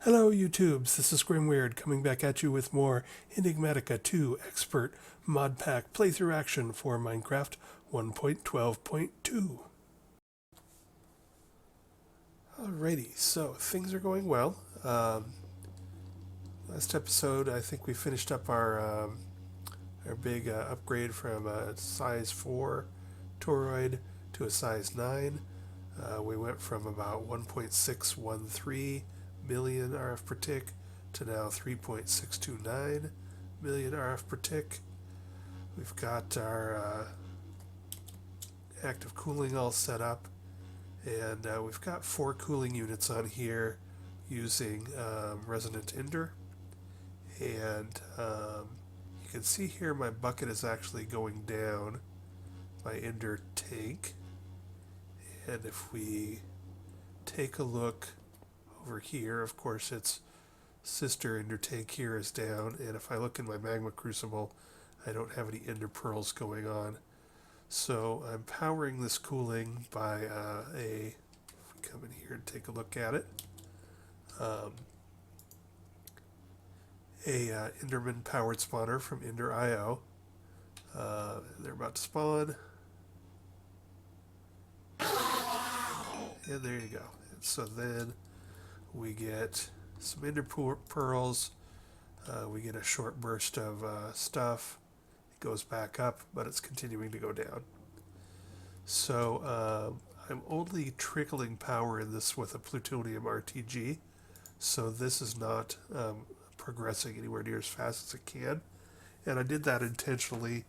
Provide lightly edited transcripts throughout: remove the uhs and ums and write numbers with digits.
Hello YouTubes, this is Grimweird coming back at you with more Enigmatica 2 Expert Mod Pack playthrough action for Minecraft 1.12.2. Alrighty, so things are going well. Last episode I think we finished up our big upgrade from a size 4 toroid to a size 9. We went from about 1.613 million RF per tick to now 3.629 million RF per tick. We've got our active cooling all set up, and we've got 4 cooling units on here using Resonant Ender. And you can see here my bucket is actually going down, my Ender tank. And if we take a look over here, of course its sister Ender tank here is down, and if I look in my magma crucible, I don't have any Ender pearls going on. So I'm powering this cooling by if we come in here and take a look at it, a Enderman powered spawner from EnderIO. They're about to spawn. And there you go. And so then we get some Ender pearls. We get a short burst of stuff. It goes back up, but it's continuing to go down. So I'm only trickling power in this with a plutonium RTG. So this is not progressing anywhere near as fast as it can. And I did that intentionally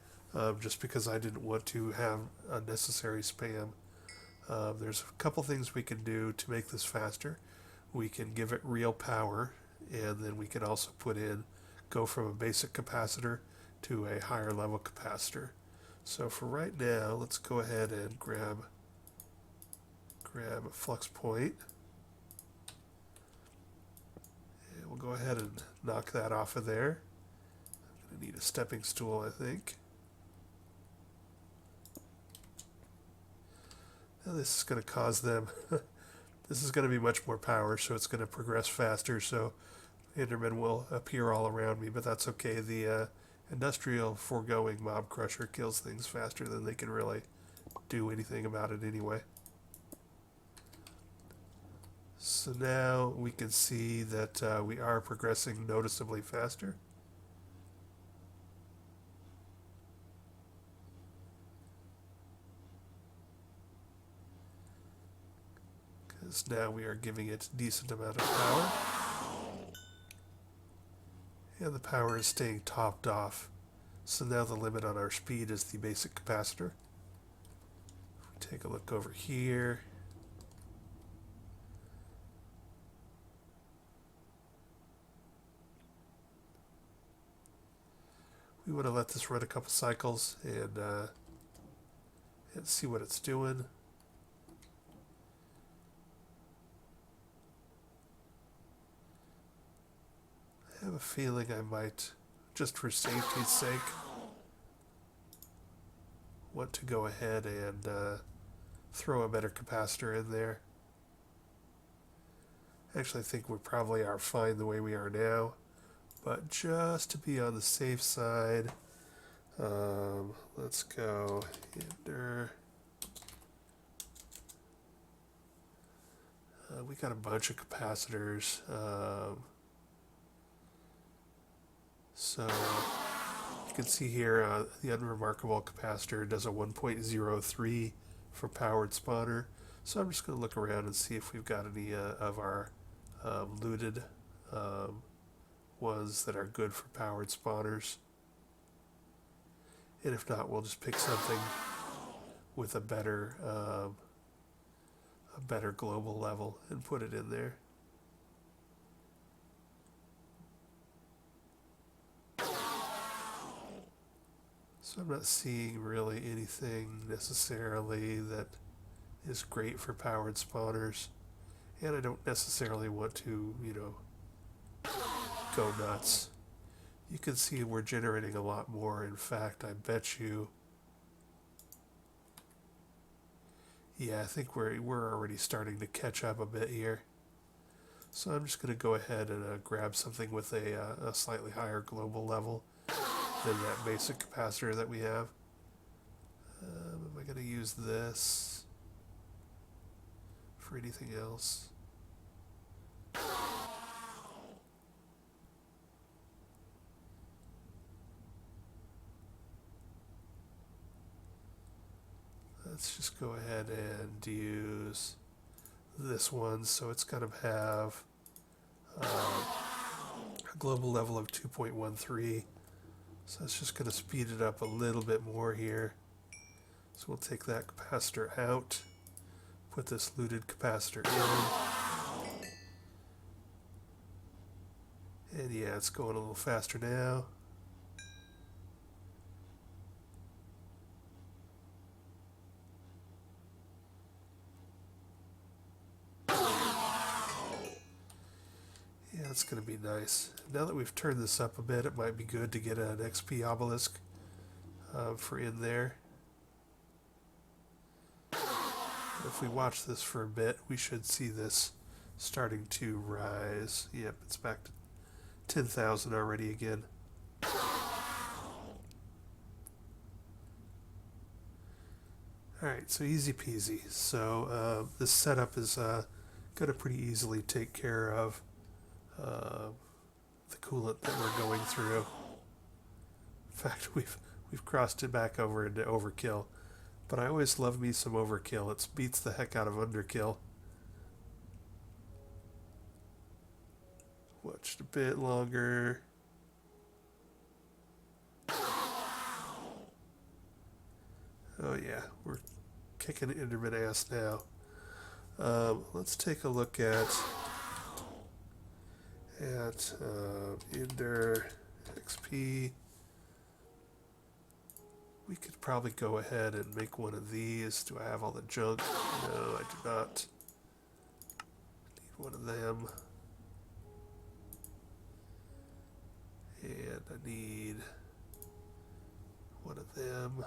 just because I didn't want to have unnecessary spam. There's a couple things we can do to make this faster. We can give it real power, and then we can also go from a basic capacitor to a higher level capacitor. So for right now, let's go ahead and grab a flux point. And we'll go ahead and knock that off of there. I'm going to need a stepping stool, I think. Now this is going to cause them this is going to be much more power, so it's going to progress faster, so Endermen will appear all around me, but that's okay. The industrial foregoing mob crusher kills things faster than they can really do anything about it anyway. So now we can see that we are progressing noticeably faster. Because now we are giving it a decent amount of power. And the power is staying topped off. So now the limit on our speed is the basic capacitor. If we take a look over here, we want to let this run a couple cycles and see what it's doing. I have a feeling I might, just for safety's sake, want to go ahead and throw a better capacitor in there. Actually, I think we probably are fine the way we are now, but just to be on the safe side, let's go Ender. We got a bunch of capacitors. So you can see here the unremarkable capacitor does a 1.03 for powered spawner. So I'm just going to look around and see if we've got any of our looted ones that are good for powered spawners. And if not, we'll just pick something with a better global level and put it in there. So I'm not seeing really anything necessarily that is great for powered spawners. And I don't necessarily want to, go nuts. You can see we're generating a lot more. In fact, I bet you, yeah, I think we're already starting to catch up a bit here. So I'm just going to go ahead and grab something with a slightly higher global level than that basic capacitor that we have. Am I going to use this for anything else? Let's just go ahead and use this one. So it's going to have a global level of 2.13. So it's just going to speed it up a little bit more here. So we'll take that capacitor out, put this looted capacitor in. And yeah, it's going a little faster now. Yeah, that's going to be nice. Now that we've turned this up a bit, it might be good to get an XP obelisk for in there. If we watch this for a bit, we should see this starting to rise. Yep, it's back to 10,000 already again. Alright, so easy peasy. So this setup is going to pretty easily take care of the coolant that we're going through. In fact, we've crossed it back over into overkill. But I always love me some overkill. It beats the heck out of underkill. Watch it a bit longer. Oh yeah, we're kicking Enderman ass now. Let's take a look at Ender XP. We could probably go ahead and make one of these. Do I have all the junk? No, I do not. Need one of them. And I need one of them.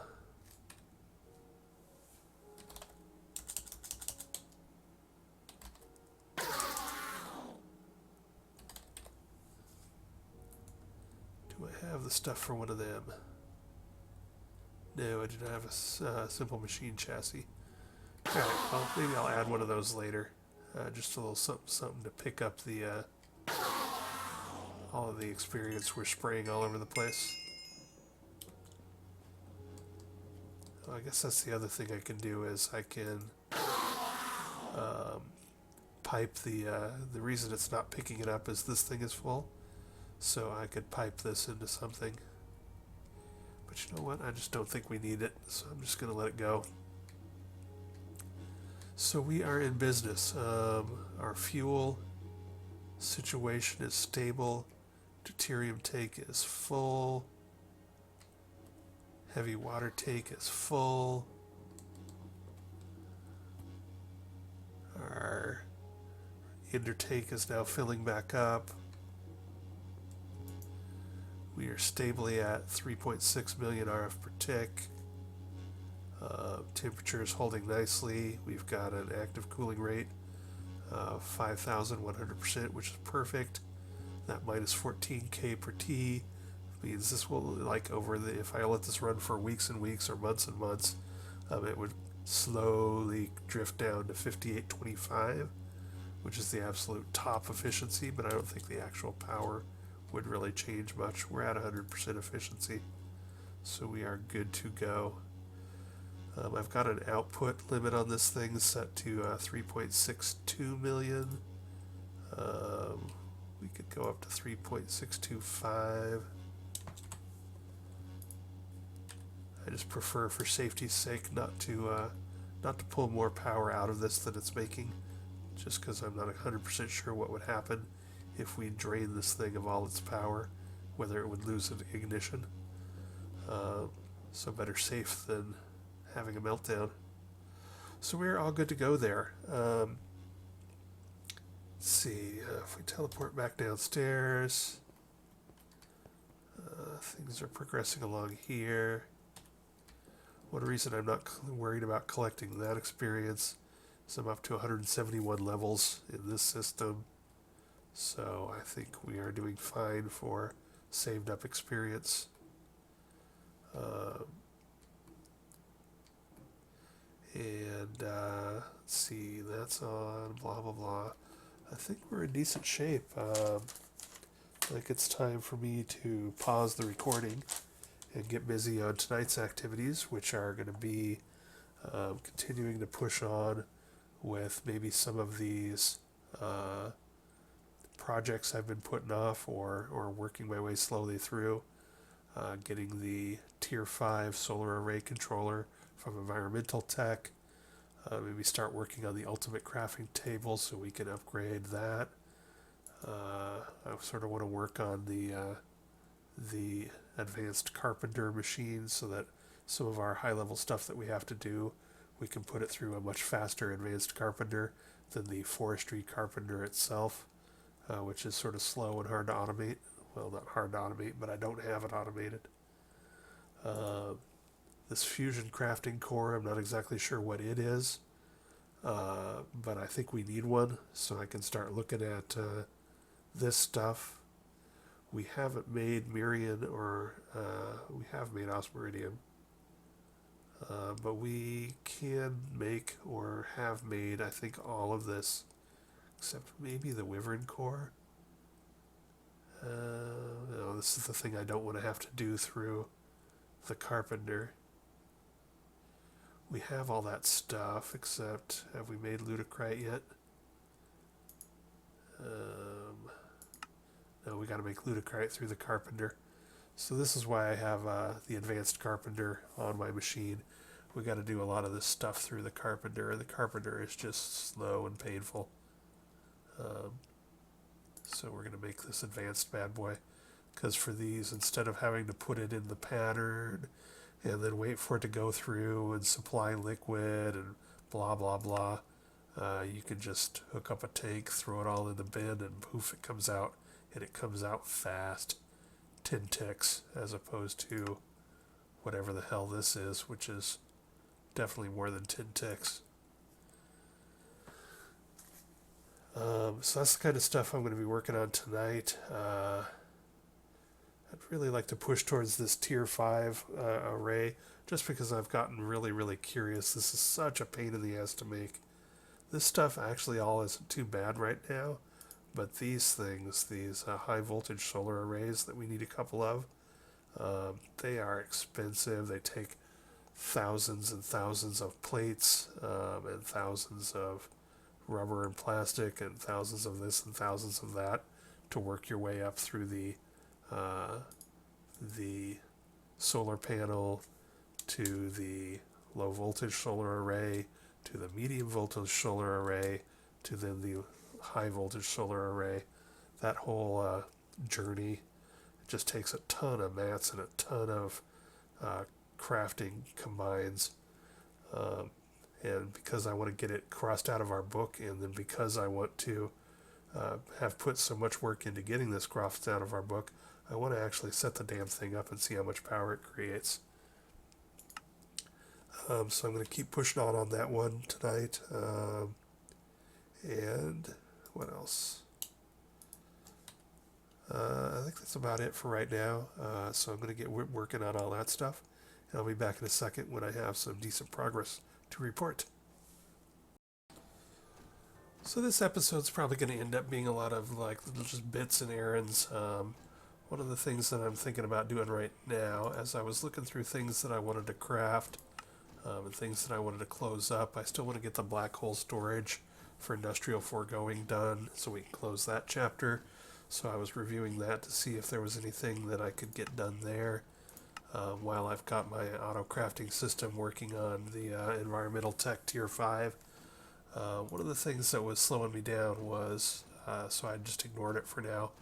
Do I have the stuff for one of them? No, I do not have a simple machine chassis. Alright, well, maybe I'll add one of those later. Just a little something to pick up the all of the experience we're spraying all over the place. Well, I guess that's the other thing I can do is I can pipe the reason it's not picking it up is this thing is full. So I could pipe this into something. But you know what? I just don't think we need it, so I'm just going to let it go. So we are in business. Our fuel situation is stable. Deuterium tank is full. Heavy water tank is full. Our Ender tank is now filling back up. We are stably at 3.6 million RF per tick. Temperature is holding nicely. We've got an active cooling rate of 5,100%, which is perfect. That minus 14K per T means this will, like over the, if I let this run for weeks and weeks or months and months, it would slowly drift down to 5825, which is the absolute top efficiency, but I don't think the actual power would really change much. We're at 100% efficiency, so we are good to go. I've got an output limit on this thing set to 3.62 million. We could go up to 3.625. I just prefer, for safety's sake, not to pull more power out of this than it's making, just because I'm not 100% sure what would happen if we drain this thing of all its power, whether it would lose an ignition. So better safe than having a meltdown. So we're all good to go there. Let's see, if we teleport back downstairs, things are progressing along here. One reason I'm not worried about collecting that experience is I'm up to 171 levels in this system. So I think we are doing fine for saved up experience. Let's see, that's on, blah, blah, blah. I think we're in decent shape. I think it's time for me to pause the recording and get busy on tonight's activities, which are going to be continuing to push on with maybe some of these projects I've been putting off or working my way slowly through. Getting the Tier 5 solar array controller from Environmental Tech. Maybe start working on the ultimate crafting table so we can upgrade that. I sort of want to work on the advanced carpenter machine so that some of our high level stuff that we have to do, we can put it through a much faster advanced carpenter than the forestry carpenter itself, which is sort of slow and hard to automate. Well, not hard to automate, but I don't have it automated. This fusion crafting core, I'm not exactly sure what it is, but I think we need one so I can start looking at this stuff. We haven't made Mirian or we have made Osmeridium, but we can make or have made, I think, all of this except maybe the Wyvern core. No, this is the thing I don't want to have to do through the carpenter. We have all that stuff, except have we made Ludicrite yet? No, we got to make Ludicrite through the carpenter. So this is why I have the advanced carpenter on my machine. We got to do a lot of this stuff through the carpenter, and the carpenter is just slow and painful. So we're going to make this advanced bad boy, because for these, instead of having to put it in the pattern and then wait for it to go through and supply liquid and blah blah blah, you can just hook up a tank, throw it all in the bin, and poof, it comes out, and it comes out fast. 10 ticks, as opposed to whatever the hell this is, which is definitely more than 10 ticks. So that's the kind of stuff I'm going to be working on tonight. I'd really like to push towards this Tier 5 array, just because I've gotten really curious. This is such a pain in the ass to make. This stuff actually all isn't too bad right now, but these things, these high voltage solar arrays that we need a couple of, they are expensive. They take thousands and thousands of plates and thousands of rubber and plastic and thousands of this and thousands of that to work your way up through the solar panel to the low voltage solar array to the medium voltage solar array to then the high voltage solar array. That whole journey just takes a ton of mats and a ton of crafting combines. And because I want to get it crossed out of our book, and then because I want to have put so much work into getting this crossed out of our book, I want to actually set the damn thing up and see how much power it creates. So I'm going to keep pushing on that one tonight. And what else? I think that's about it for right now. So I'm going to get working on all that stuff. And I'll be back in a second when I have some decent progress to report. So this episode's probably going to end up being a lot of like just bits and errands. One of the things that I'm thinking about doing right now, as I was looking through things that I wanted to craft and things that I wanted to close up, I still want to get the black hole storage for industrial foregoing done so we can close that chapter. So I was reviewing that to see if there was anything that I could get done there. While I've got my auto crafting system working on the environmental tech tier 5. One of the things that was slowing me down was, so I just ignored it for now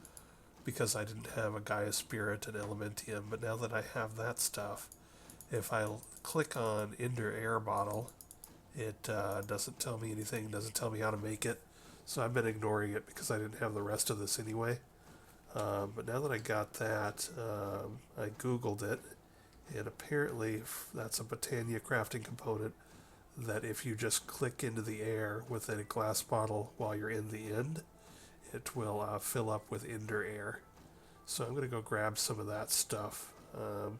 because I didn't have a Gaia Spirit and Elementium, but now that I have that stuff, if I click on Ender Air Bottle, it doesn't tell me anything, doesn't tell me how to make it, so I've been ignoring it because I didn't have the rest of this anyway. But now that I got that, I Googled it, and apparently that's a Botania crafting component that if you just click into the air with a glass bottle while you're in the end, it will fill up with Ender air. So I'm going to go grab some of that stuff. I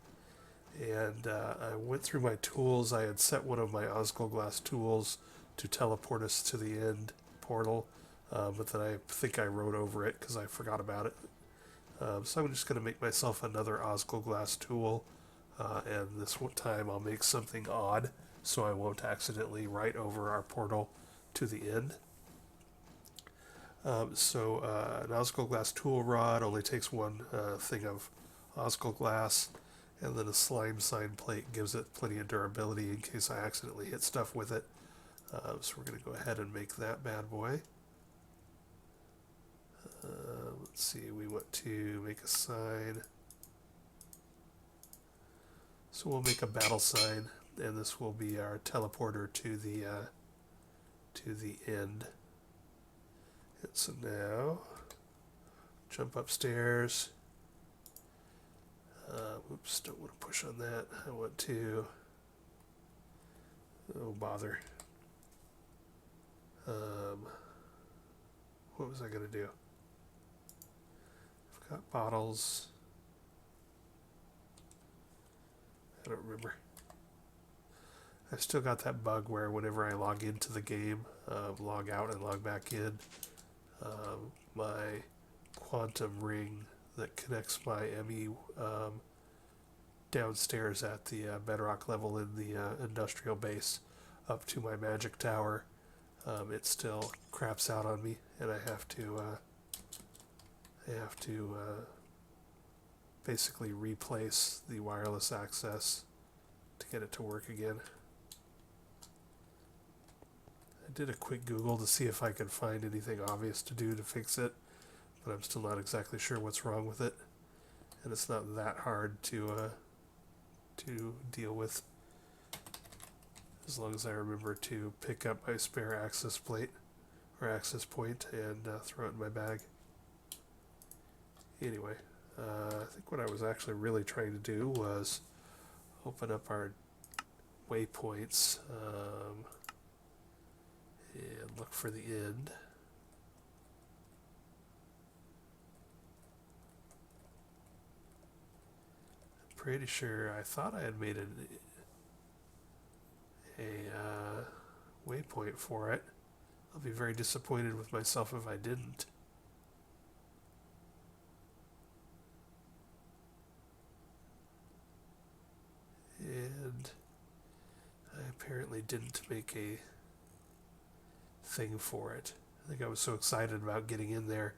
went through my tools. I had set one of my Osgul glass tools to teleport us to the end portal, but then I think I wrote over it because I forgot about it. So I'm just going to make myself another Osgul glass tool, and this time I'll make something odd so I won't accidentally write over our portal to the end. An Osgul glass tool rod only takes one thing of Osgul glass, and then a slime sign plate gives it plenty of durability in case I accidentally hit stuff with it. So we're going to go ahead and make that bad boy. Let's see, we want to make a sign. So we'll make a battle sign, and this will be our teleporter to the end. And so now, jump upstairs. Oops, don't want to push on that. I want to, oh bother. What was I going to do? I've got bottles. I don't remember. I've still got that bug where whenever I log into the game, log out and log back in, my quantum ring that connects my ME downstairs at the bedrock level in the industrial base up to my magic tower, it still craps out on me, and I have to basically replace the wireless access to get it to work again. I did a quick Google to see if I could find anything obvious to do to fix it, but I'm still not exactly sure what's wrong with it, and it's not that hard to deal with, as long as I remember to pick up my spare access plate or access point and throw it in my bag. Anyway, I think what I was actually really trying to do was open up our waypoints and look for the end. I'm pretty sure I thought I had made a waypoint for it. I'll be very disappointed with myself if I didn't. And I apparently didn't make a thing for it. I think I was so excited about getting in there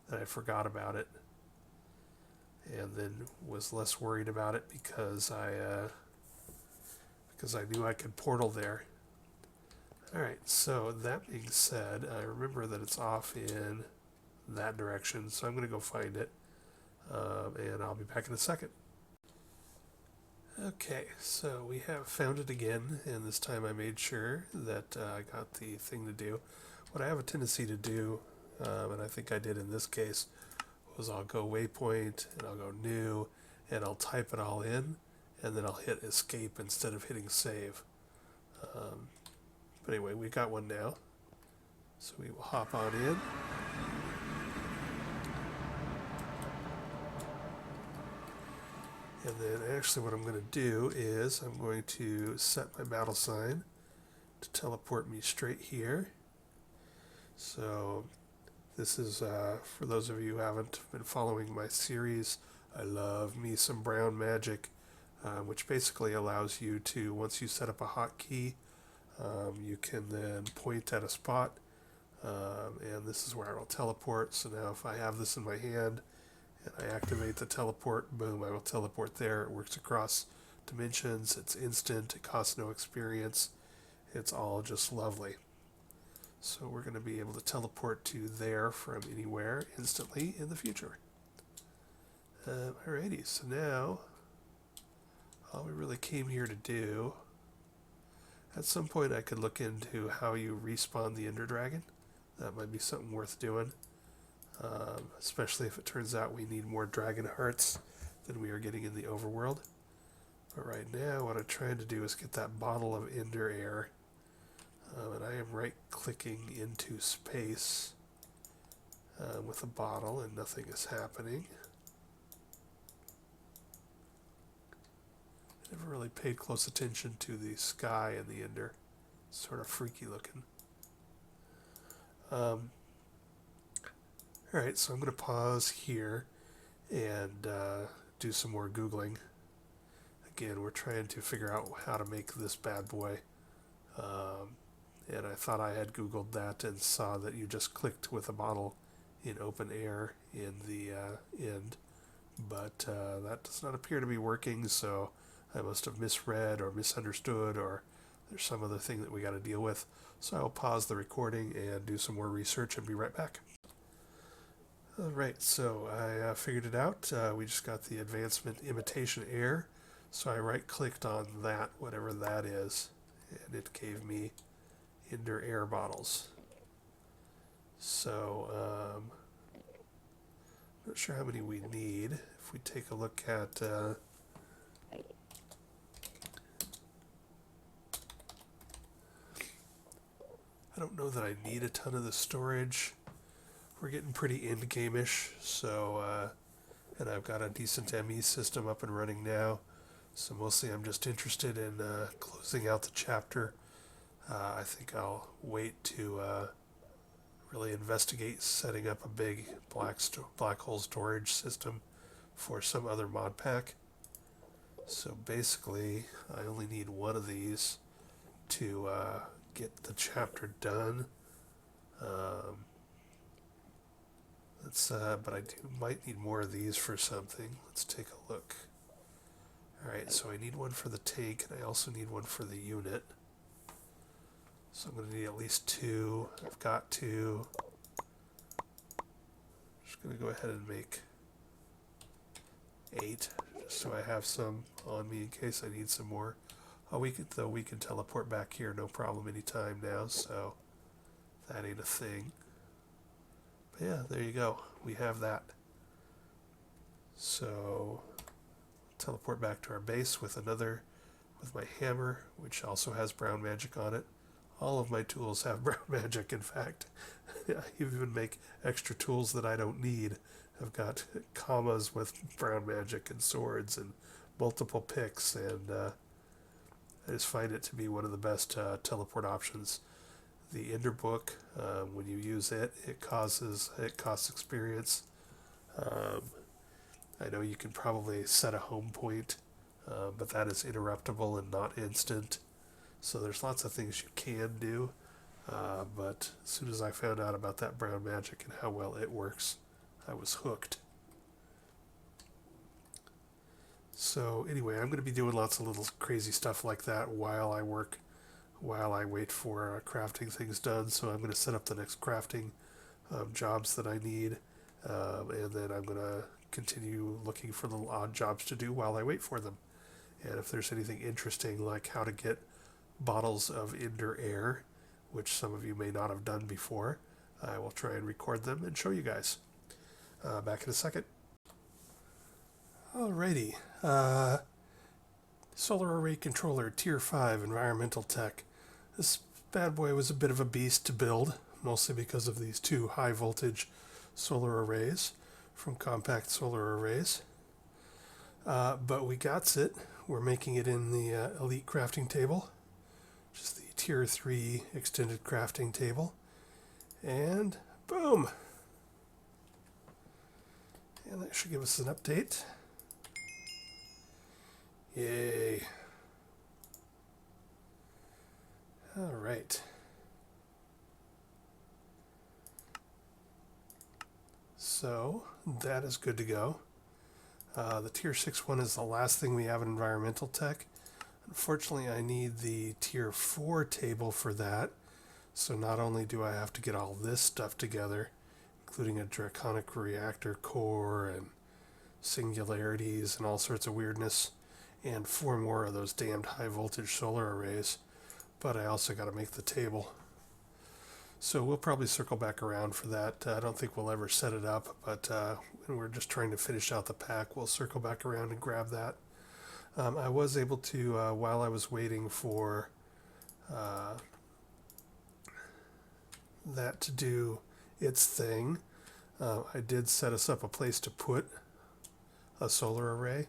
that I forgot about it, and then was less worried about it because I knew I could portal there. Alright, so that being said, I remember that it's off in that direction, so I'm going to go find it, and I'll be back in a second. Okay, so we have found it again, and this time I made sure that I got the thing to do. What I have a tendency to do, and I think I did in this case, was I'll go waypoint, and I'll go new, and I'll type it all in, and then I'll hit escape instead of hitting save. But anyway, we got one now, so we will hop on in. And then actually what I'm going to do is I'm going to set my battle sign to teleport me straight here. So this is, for those of you who haven't been following my series, I love me some brown magic, which basically allows you to, once you set up a hotkey, you can then point at a spot, and this is where I will teleport. So now if I have this in my hand, and I activate the teleport, boom, I will teleport there. It works across dimensions, it's instant, it costs no experience, it's all just lovely. So we're going to be able to teleport to there from anywhere instantly in the future. Alrighty, so now all we really came here to do, at some point I could look into how you respawn the Ender Dragon. That might be something worth doing. Especially if it turns out we need more dragon hearts than we are getting in the overworld. But right now what I'm trying to do is get that bottle of Ender air, and I am right clicking into space, with a bottle and nothing is happening. Never really paid close attention to the sky in the Ender. Sort of freaky looking. Alright, so I'm going to pause here and do some more Googling. Again, we're trying to figure out how to make this bad boy. And I thought I had Googled that and saw that you just clicked with a bottle in open air in the end. But that does not appear to be working, so I must have misread or misunderstood, or there's some other thing that we got to deal with. So I'll pause the recording and do some more research and be right back. Alright, so I figured it out. We just got the advancement imitation air. So I right-clicked on that, whatever that is, and it gave me Ender air bottles. So, not sure how many we need. If we take a look at I don't know that I need a ton of the storage. We're getting pretty end-game-ish, so, and I've got a decent ME system up and running now, so mostly I'm just interested in closing out the chapter. I think I'll wait to really investigate setting up a big black hole storage system for some other mod pack. So basically, I only need one of these to get the chapter done. But I might need more of these for something. Let's take a look. Alright, so I need one for the tank, and I also need one for the unit. So I'm going to need at least 2. I've got 2. Just going to go ahead and make 8, just so I have some on me in case I need some more. Oh, we can teleport back here, no problem anytime now, so that ain't a thing. But yeah, there you go. We have that. So teleport back to our base with my hammer, which also has brown magic on it. All of my tools have brown magic, in fact. I even make extra tools that I don't need. I've got commas with brown magic and swords and multiple picks, and I just find it to be one of the best teleport options. The Ender book, when you use it, it costs experience. I know you can probably set a home point, but that is interruptible and not instant. So there's lots of things you can do, but as soon as I found out about that brown magic and how well it works, I was hooked. So anyway, I'm going to be doing lots of little crazy stuff like that while I wait for crafting things done. So I'm going to set up the next crafting jobs that I need, and then I'm going to continue looking for little odd jobs to do while I wait for them. And if there's anything interesting, like how to get bottles of Ender air, which some of you may not have done before, I will try and record them and show you guys. Back in a second. Alrighty. Solar Array Controller, Tier 5, Environmental Tech. This bad boy was a bit of a beast to build, mostly because of these 2 high-voltage solar arrays from Compact Solar Arrays. But we got it. We're making it in the Elite Crafting Table, which is the Tier 3 Extended Crafting Table. And boom! And that should give us an update. Yay. All right. So that is good to go. The Tier 6 one is the last thing we have in Environmental Tech. Unfortunately, I need the Tier 4 table for that. So not only do I have to get all this stuff together, including a draconic reactor core and singularities and all sorts of weirdness, and 4 more of those damned high voltage solar arrays, but I also got to make the table. So we'll probably circle back around for that. I don't think we'll ever set it up, but when we're just trying to finish out the pack, we'll circle back around and grab that. I was able to, while I was waiting for that to do its thing, I did set us up a place to put a solar array.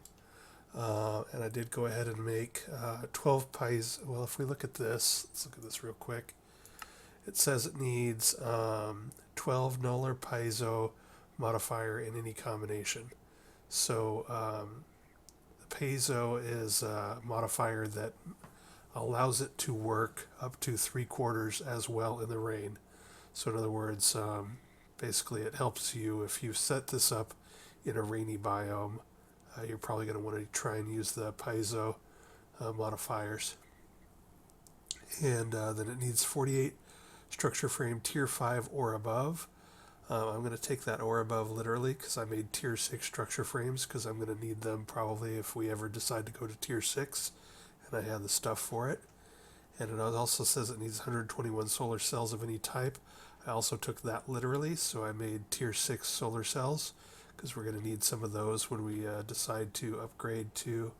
And I did go ahead and make 12 pies. Well, if we look at this, let's look at this real quick. It says it needs 12 nuller piezo modifier in any combination. So the piezo is a modifier that allows it to work up to 3/4 as well in the rain. So in other words, basically it helps you if you set this up in a rainy biome. You're probably going to want to try and use the piezo modifiers. And then it needs 48 structure frame tier 5 or above. I'm going to take that or above literally because I made tier 6 structure frames because I'm going to need them probably if we ever decide to go to tier 6 and I have the stuff for it. And it also says it needs 121 solar cells of any type. I also took that literally, so I made tier 6 solar cells because we're going to need some of those when we decide to upgrade to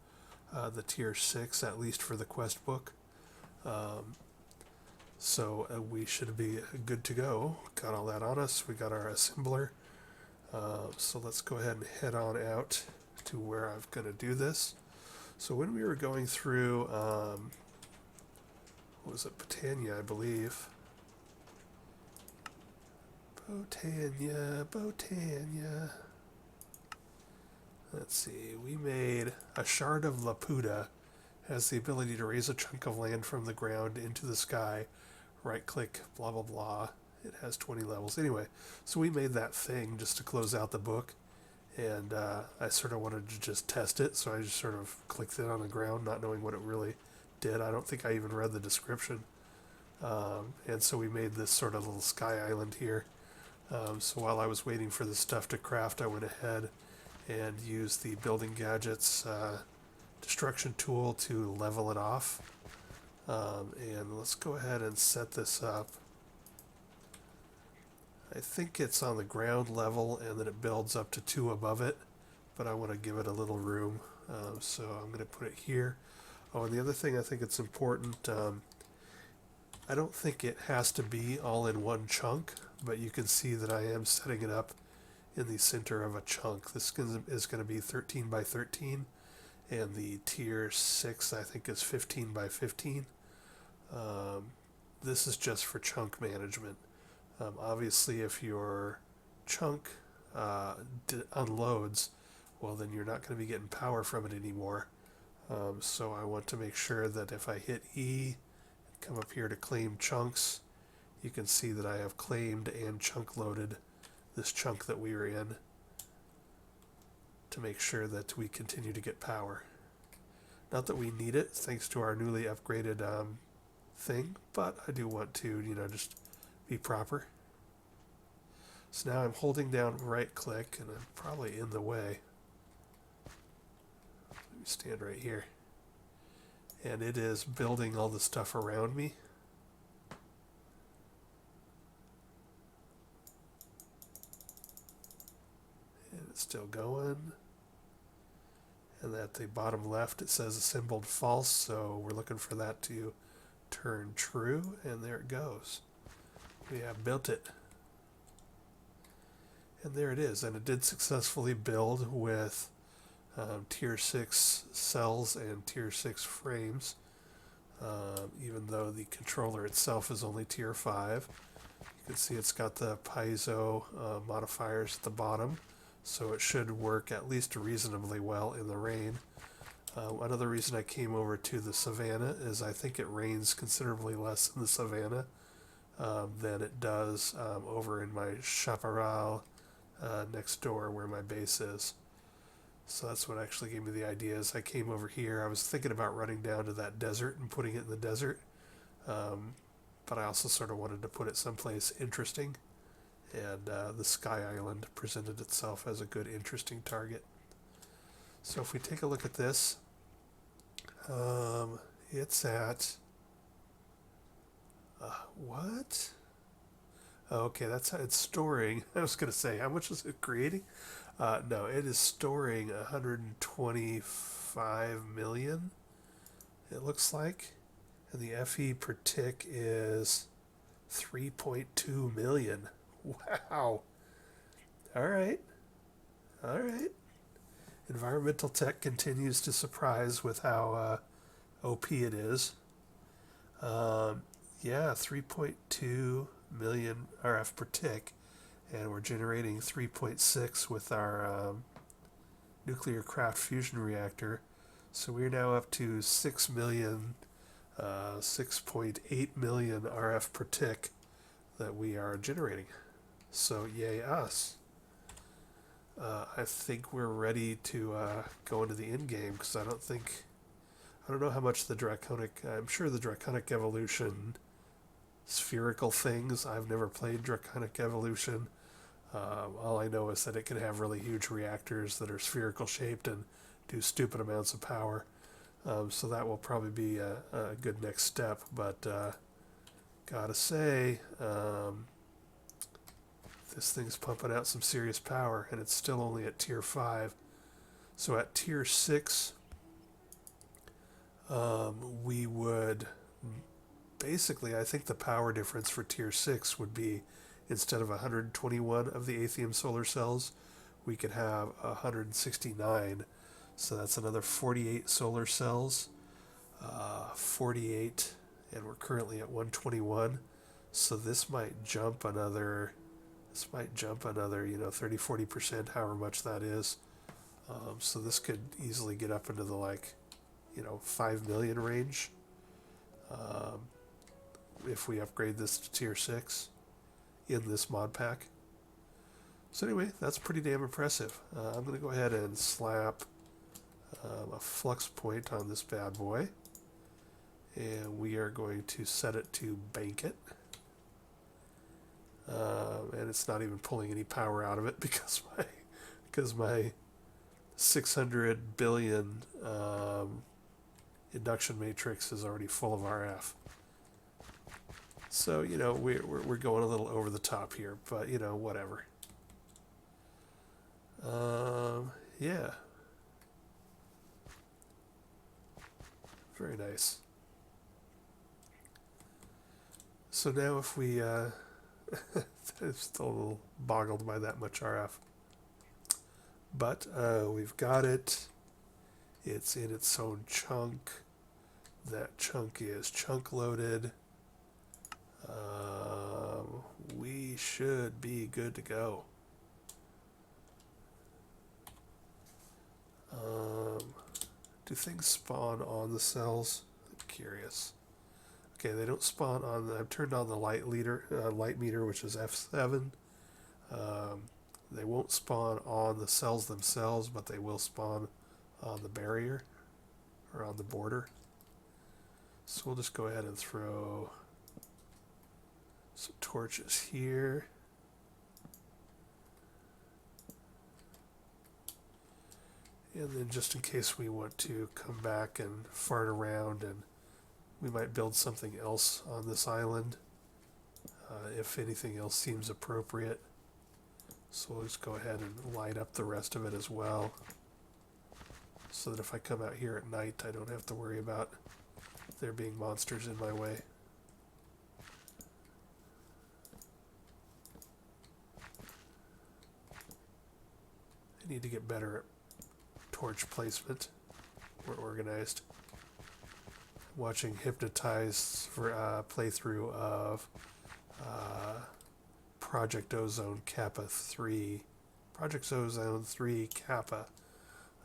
the tier 6, at least for the quest book. So we should be good to go. Got all that on us. We got our assembler. So let's go ahead and head on out to where I'm going to do this. So when we were going through, what was it, Botania, I believe. Botania. Let's see, we made a shard of Laputa. Has the ability to raise a chunk of land from the ground into the sky. Right click, blah, blah, blah. It has 20 levels. Anyway, so we made that thing just to close out the book. And I sort of wanted to just test it, so I just sort of clicked it on the ground, not knowing what it really did. I don't think I even read the description. And so we made this sort of little sky island here. So while I was waiting for the stuff to craft, I went ahead and used the building gadgets destruction tool to level it off. And let's go ahead and set this up. I think it's on the ground level and then it builds up to 2 above it, but I want to give it a little room. So I'm going to put it here. Oh, and the other thing I think it's important, I don't think it has to be all in one chunk, but you can see that I am setting it up in the center of a chunk. This is going to be 13 by 13, and the tier 6 I think is 15 by 15. This is just for chunk management. Obviously, if your chunk unloads, well, then you're not going to be getting power from it anymore. So I want to make sure that if I hit E, come up here to claim chunks, you can see that I have claimed and chunk loaded this chunk that we were in to make sure that we continue to get power. Not that we need it, thanks to our newly upgraded thing, but I do want to, just be proper. So now I'm holding down right click and I'm probably in the way. Let me stand right here. And it is building all the stuff around me. And it's still going. And at the bottom left it says assembled false, so we're looking for that to turn true, and there it goes. We have built it. And there it is, and it did successfully build with tier 6 cells and tier 6 frames, even though the controller itself is only tier 5. You can see it's got the piezo modifiers at the bottom, so it should work at least reasonably well in the rain. Another reason I came over to the savannah is I think it rains considerably less in the savannah than it does over in my chaparral next door where my base is. So that's what actually gave me the idea. Is I came over here, I was thinking about running down to that desert and putting it in the desert, but I also sort of wanted to put it someplace interesting, and the sky island presented itself as a good interesting target. So if we take a look at this, it's at what? Oh, okay, that's how it's storing. I was going to say, how much is it creating? No, it is storing 125 million, it looks like. And the FE per tick is 3.2 million. Wow. All right. All right. Environmental tech continues to surprise with how OP it is. Um, yeah, 3.2 million RF per tick, and we're generating 3.6 with our nuclear craft fusion reactor. So we're now up to 6 million, 6.8 million RF per tick that we are generating. So yay us. I think we're ready to go into the end game because I don't know how much the draconic. I'm sure the draconic evolution spherical things. I've never played draconic evolution. All I know is that it can have really huge reactors that are spherical shaped and do stupid amounts of power. So that will probably be a good next step. But gotta say, this thing's pumping out some serious power, and it's still only at tier 5. So at tier 6, we would basically, I think the power difference for tier 6 would be instead of 121 of the Atheum solar cells, we could have 169. So that's another 48 solar cells, 48, and we're currently at 121. So this might jump another, 30-40%, however much that is. So this could easily get up into the 5 million range if we upgrade this to tier 6 in this mod pack. So anyway, that's pretty damn impressive. I'm going to go ahead and slap a flux point on this bad boy, and we are going to set it to bank it. And it's not even pulling any power out of it because my 600 billion induction matrix is already full of RF. So we're going a little over the top here, but whatever. Yeah, very nice. So now if we I'm still a little boggled by that much RF. But we've got it. It's in its own chunk. That chunk is chunk loaded. We should be good to go. Do things spawn on the cells? I'm curious. Okay, they don't spawn on. I've turned on the light meter, which is F7. They won't spawn on the cells themselves, but they will spawn on the barrier or on the border. So we'll just go ahead and throw some torches here. And then just in case we want to come back and fart around, and we might build something else on this island if anything else seems appropriate. So we'll just go ahead and light up the rest of it as well, so that if I come out here at night, I don't have to worry about there being monsters in my way. I need to get better at torch placement. We're organized. Watching Hypnotized for playthrough of Project Ozone Kappa 3. Project Ozone 3 Kappa.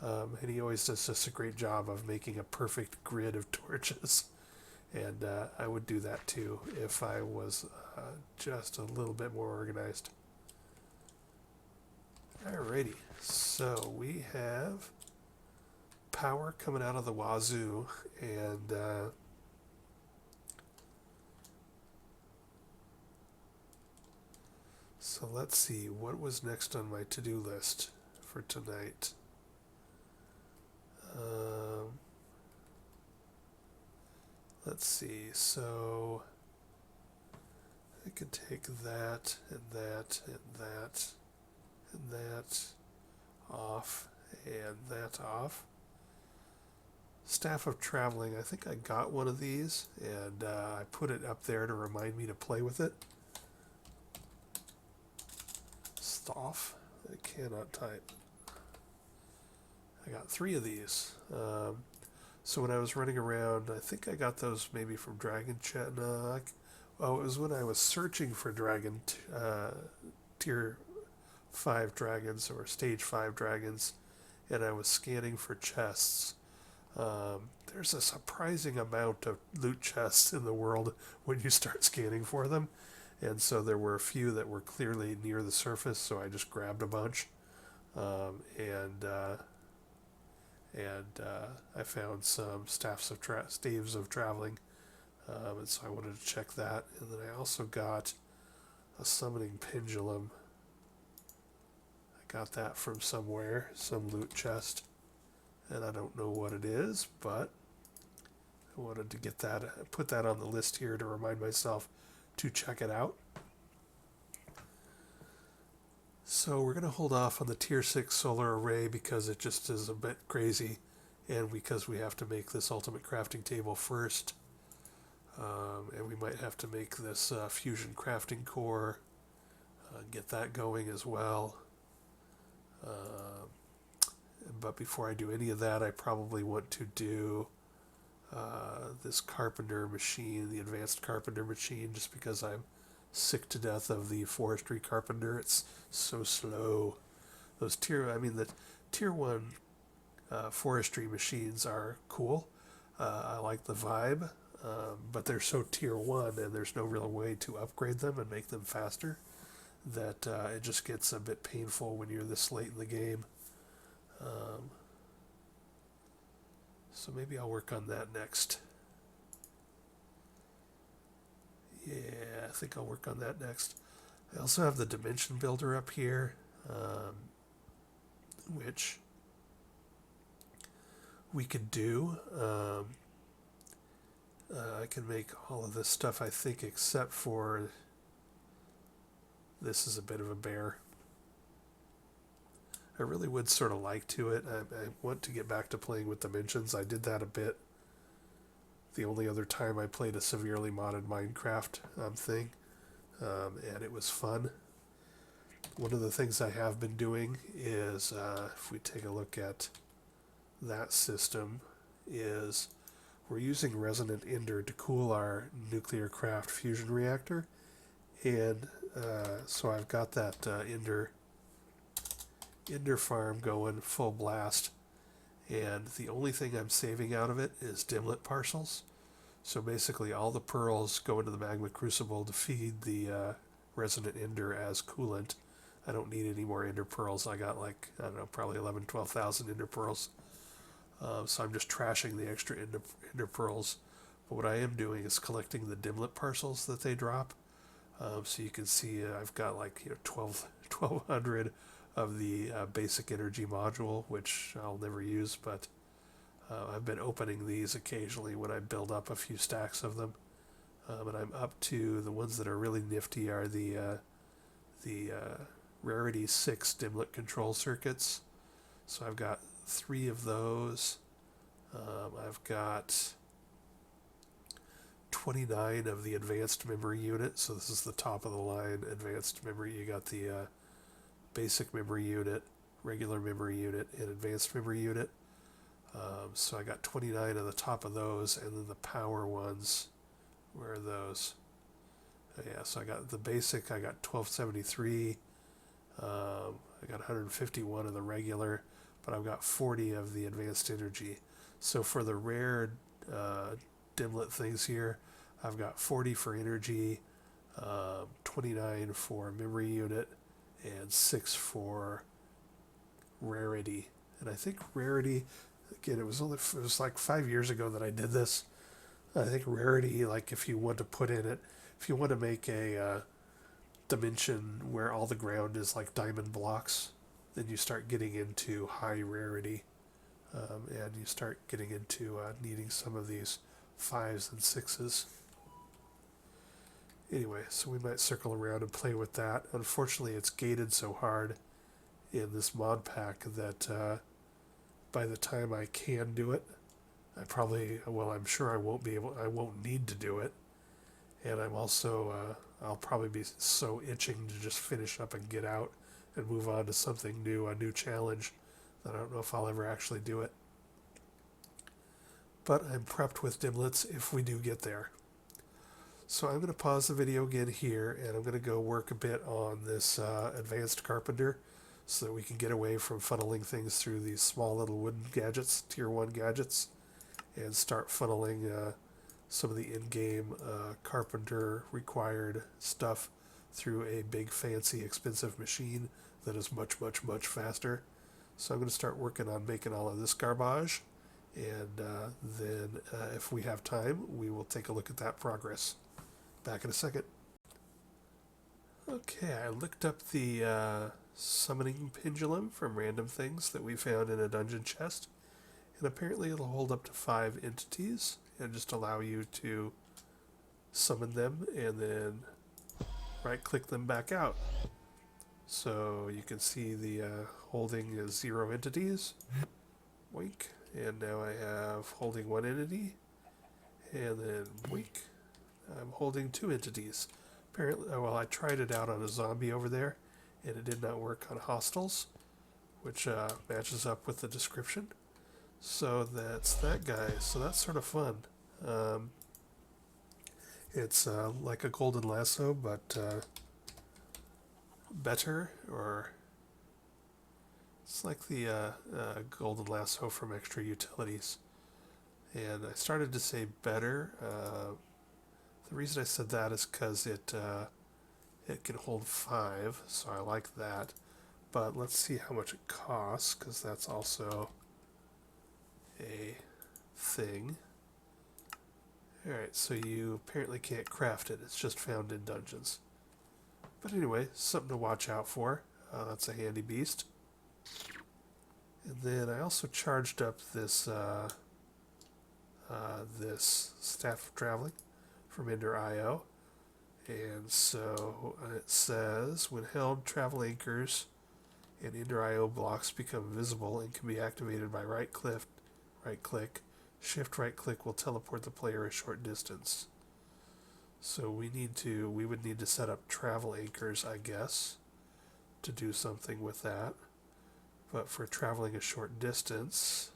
And he always does just a great job of making a perfect grid of torches. And I would do that too if I was just a little bit more organized. Alrighty, so we have power coming out of the wazoo, and so let's see, what was next on my to-do list for tonight? Let's see, so I could take that and that and that and that off and that off. Staff of Traveling, I think I got one of these, and I put it up there to remind me to play with it. Staff, I cannot type. I got 3 of these. So when I was running around, I think I got those maybe from Dragon Chat. No, oh, it was when I was searching for tier 5 dragons or stage 5 dragons, and I was scanning for chests. There's a surprising amount of loot chests in the world when you start scanning for them, and so there were a few that were clearly near the surface, so I just grabbed a bunch, and I found some staves of traveling, and so I wanted to check that. And then I also got a Summoning Pendulum. I got that from somewhere, some loot chest, and I don't know what it is, but I wanted to get that, put that on the list here to remind myself to check it out. So we're going to hold off on the tier 6 solar array because it just is a bit crazy, and because we have to make this ultimate crafting table first, and we might have to make this fusion crafting core, get that going as well. But before I do any of that, I probably want to do this carpenter machine, the advanced carpenter machine, just because I'm sick to death of the forestry carpenter. It's so slow. The tier 1 forestry machines are cool. I like the vibe, but they're so tier 1 and there's no real way to upgrade them and make them faster that it just gets a bit painful when you're this late in the game. So maybe I'll work on that next. Yeah, I think I'll work on that next. I also have the dimension builder up here, which we could do. I can make all of this stuff, I think, except for this is a bit of a bear. I really would sort of like to it. I want to get back to playing with dimensions. I did that a bit the only other time I played a severely modded Minecraft thing, and it was fun. One of the things I have been doing is, if we take a look at that system, is we're using Resonant Ender to cool our nuclear craft fusion reactor, and so I've got that Ender farm going full blast, and the only thing I'm saving out of it is dimlet parcels. So basically all the pearls go into the magma crucible to feed the Resonant Ender as coolant. I don't need any more Ender pearls. I got like, I don't know, probably 11, 12,000 Ender pearls. So I'm just trashing the extra Ender pearls. But what I am doing is collecting the dimlet parcels that they drop. So you can see I've got like 1,200 of the basic energy module, which I'll never use, but I've been opening these occasionally when I build up a few stacks of them. And I'm up to the ones that are really nifty are the Rarity 6 dimlet control circuits. So I've got 3 of those. I've got 29 of the advanced memory unit. So this is the top of the line advanced memory. You got the basic memory unit, regular memory unit, and advanced memory unit. So I got 29 of the top of those, and then the power ones, where are those? Yeah, so I got the basic, I got 1273, I got 151 of the regular, but I've got 40 of the advanced energy. So for the rare dimlet things here, I've got 40 for energy, 29 for memory unit, and 6 for rarity. And I think rarity, again, it was like 5 years ago that I did this. I think rarity, like if you want to put in it, if you want to make a dimension where all the ground is like diamond blocks, then you start getting into high rarity, and you start getting into needing some of these 5s and 6s. Anyway, so we might circle around and play with that. Unfortunately, it's gated so hard in this mod pack that by the time I can do it, I'm sure I won't need to do it. And I'm also, I'll probably be so itching to just finish up and get out and move on to something new, a new challenge that I don't know if I'll ever actually do it. But I'm prepped with dimlets if we do get there. So I'm going to pause the video again here, and I'm going to go work a bit on this advanced carpenter so that we can get away from funneling things through these small little wooden gadgets, tier 1 gadgets, and start funneling some of the in-game carpenter required stuff through a big fancy expensive machine that is much faster. So I'm going to start working on making all of this garbage, and then if we have time we will take a look at that progress. Back in a second. Okay, I looked up the Summoning Pendulum from random things that we found in a dungeon chest, and apparently it'll hold up to 5 entities and just allow you to summon them and then right click them back out. So you can see the holding is 0 entities. Wink. And now I have holding 1 entity, and then wink. I'm holding 2 entities. Apparently, well, I tried it out on a zombie over there, and it did not work on hostiles, which matches up with the description. So that's that guy. So that's sort of fun. It's like a golden lasso, but better, or it's like the golden lasso from Extra Utilities. And I started to say better. The reason I said that is because it can hold 5, so I like that. But let's see how much it costs, because that's also a thing. Alright, so you apparently can't craft it. It's just found in dungeons. But anyway, something to watch out for. That's a handy beast. And then I also charged up this this Staff of Traveling from EnderIO. And so it says, when held, travel anchors and EnderIO blocks become visible and can be activated by right click. Shift right click will teleport the player a short distance. So we would need to set up travel anchors, I guess, to do something with that. But for traveling a short distance,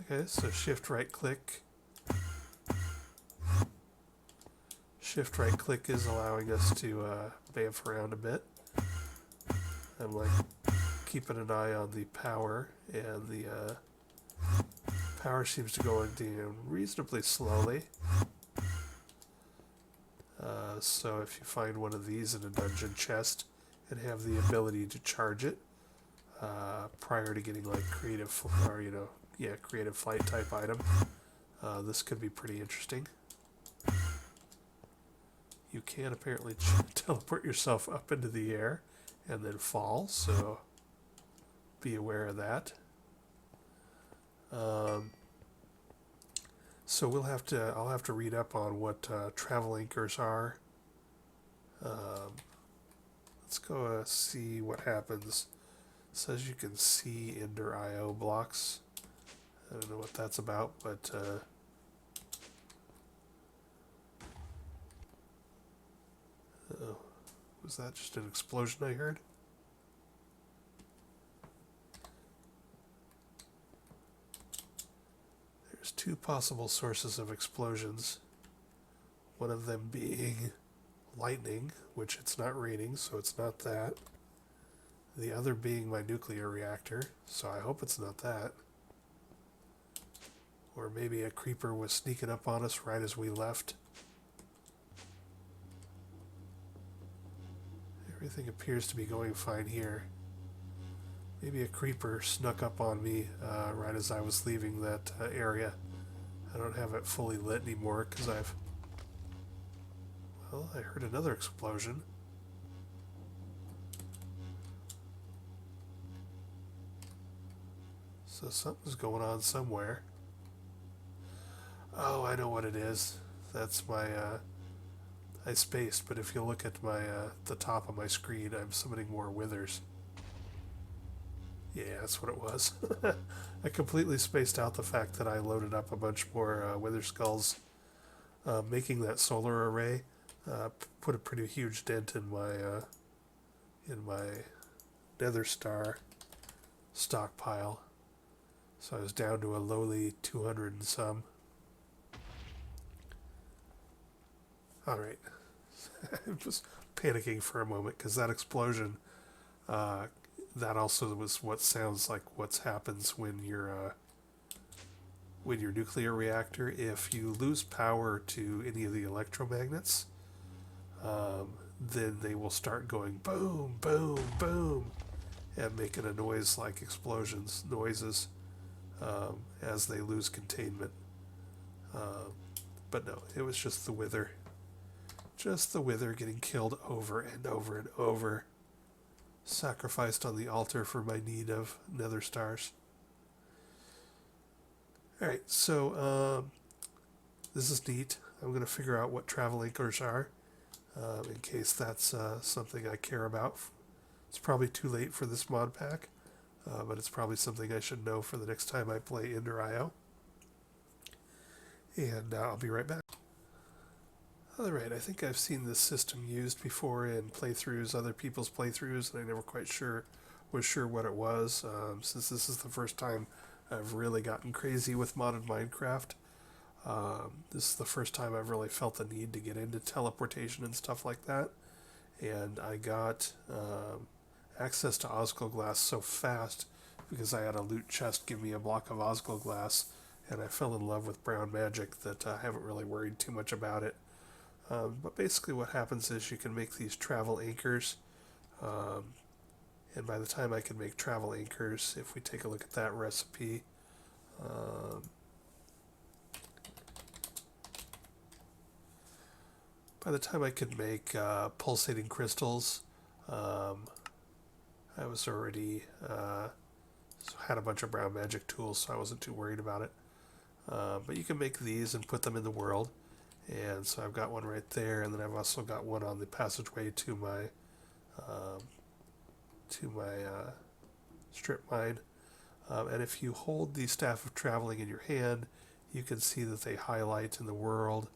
okay, so shift right click. Shift right click is allowing us to bamf around a bit. I'm like keeping an eye on the power, and the power seems to go down reasonably slowly. So if you find one of these in a dungeon chest and have the ability to charge it prior to getting like creative flight type item, this could be pretty interesting. You can apparently teleport yourself up into the air and then fall, so be aware of that. So I'll have to read up on what travel anchors are. Let's go see what happens. It says you can see EnderIO blocks. I don't know what that's about, but uh-oh. Was that just an explosion I heard? There's 2 possible sources of explosions. One of them being lightning, which it's not raining, so it's not that. The other being my nuclear reactor, so I hope it's not that. Or maybe a creeper was sneaking up on us right as we left. Everything appears to be going fine here. Maybe a creeper snuck up on me right as I was leaving that area. I don't have it fully lit anymore because well, I heard another explosion. So something's going on somewhere. Oh, I know what it is. That's my, I spaced, but if you look at my, the top of my screen, I'm summoning more withers. Yeah, that's what it was. I completely spaced out the fact that I loaded up a bunch more wither skulls making that solar array put a pretty huge dent in my nether star stockpile. So I was down to a lowly 200 and some. Alright. I was panicking for a moment because that explosion, that also was what sounds like what happens when your nuclear reactor, if you lose power to any of the electromagnets, then they will start going boom, boom, boom, and making a noise like noises, as they lose containment. But no, it was just the wither. Just the wither getting killed over and over and over. Sacrificed on the altar for my need of nether stars. Alright, so this is neat. I'm going to figure out what travel anchors are, in case that's something I care about. It's probably too late for this mod pack, but it's probably something I should know for the next time I play EnderIO. And I'll be right back. Alright, I think I've seen this system used before in playthroughs, other people's playthroughs, and I never quite was sure what it was. Since this is the first time I've really gotten crazy with modded Minecraft, this is the first time I've really felt the need to get into teleportation and stuff like that. And I got access to Osco glass so fast because I had a loot chest give me a block of Osco glass, and I fell in love with brown magic that I haven't really worried too much about it. But basically what happens is you can make these travel anchors, and by the time I can make travel anchors, if we take a look at that recipe, by the time I could make pulsating crystals, I was already had a bunch of brown magic tools, so I wasn't too worried about it. But you can make these and put them in the world. And so I've got one right there, and then I've also got one on the passageway to my strip mine. And if you hold the Staff of Traveling in your hand, you can see that they highlight in the world,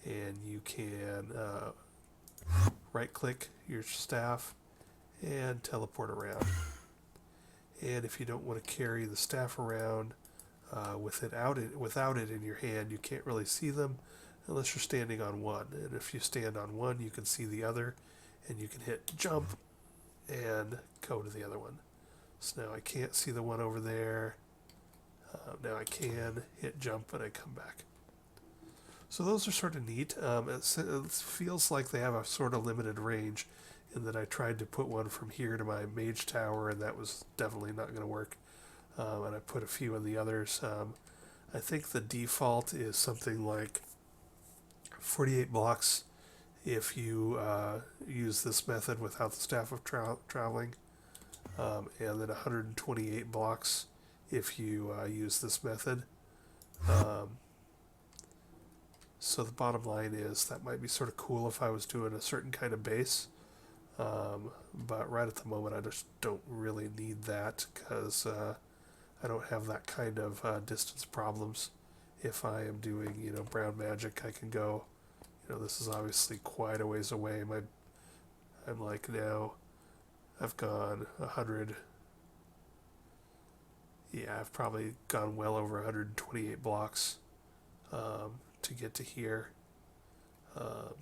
and you can right-click your staff and teleport around. And if you don't want to carry the staff around without it in your hand, you can't really see them unless you're standing on one. And if you stand on one, you can see the other, and you can hit jump and go to the other one. So now I can't see the one over there. Now I can hit jump and I come back. So those are sort of neat. It feels like they have a sort of limited range, in that I tried to put one from here to my mage tower, and that was definitely not going to work. And I put a few in the others. I think the default is something like 48 blocks if you use this method without the Staff of Traveling, and then 128 blocks if you use this method. So the bottom line is that might be sort of cool if I was doing a certain kind of base, but right at the moment I just don't really need that, because I don't have that kind of distance problems. If I am doing, brown magic, I can go, this is obviously quite a ways away. I'm like now, I've gone 100, yeah, I've probably gone well over 128 blocks to get to here.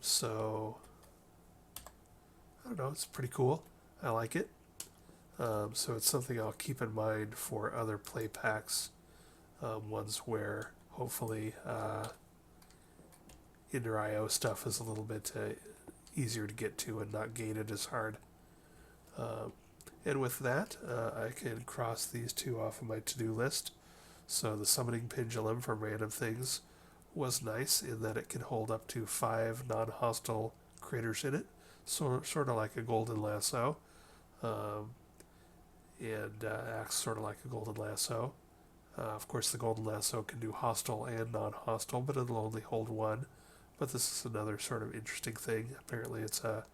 So, I don't know, it's pretty cool. I like it. So it's something I'll keep in mind for other play packs, ones where hopefully EnderIO stuff is a little bit easier to get to and not gated as hard. And with that, I can cross these two off of my to-do list. So the Summoning Pendulum from Random Things was nice in that it can hold up to 5 non-hostile critters in it, sort of like a golden lasso, and acts sort of like a golden lasso. Of course, the golden lasso can do hostile and non-hostile, but it'll only hold one. But this is another sort of interesting thing. Apparently it's a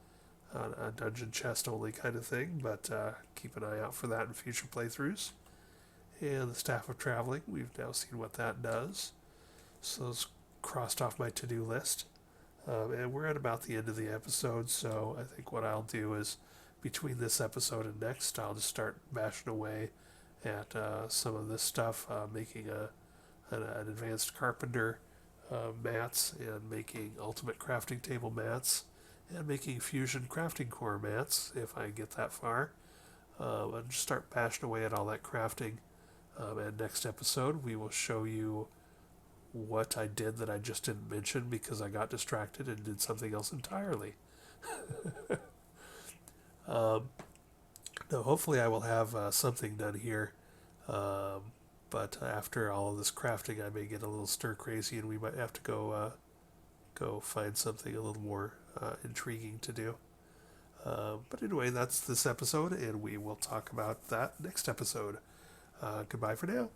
dungeon chest only kind of thing, but keep an eye out for that in future playthroughs. And the Staff of Traveling, we've now seen what that does. So those crossed off my to-do list. And we're at about the end of the episode, so I think what I'll do is between this episode and next, I'll just start bashing away at some of this stuff, making an advanced carpenter mats, and making ultimate crafting table mats, and making fusion crafting core mats if I get that far. And just start bashing away at all that crafting. And next episode, we will show you what I did that I just didn't mention because I got distracted and did something else entirely. Now, hopefully, I will have something done here. But after all of this crafting, I may get a little stir crazy, and we might have to go find something a little more intriguing to do. But anyway, that's this episode, and we will talk about that next episode. Goodbye for now.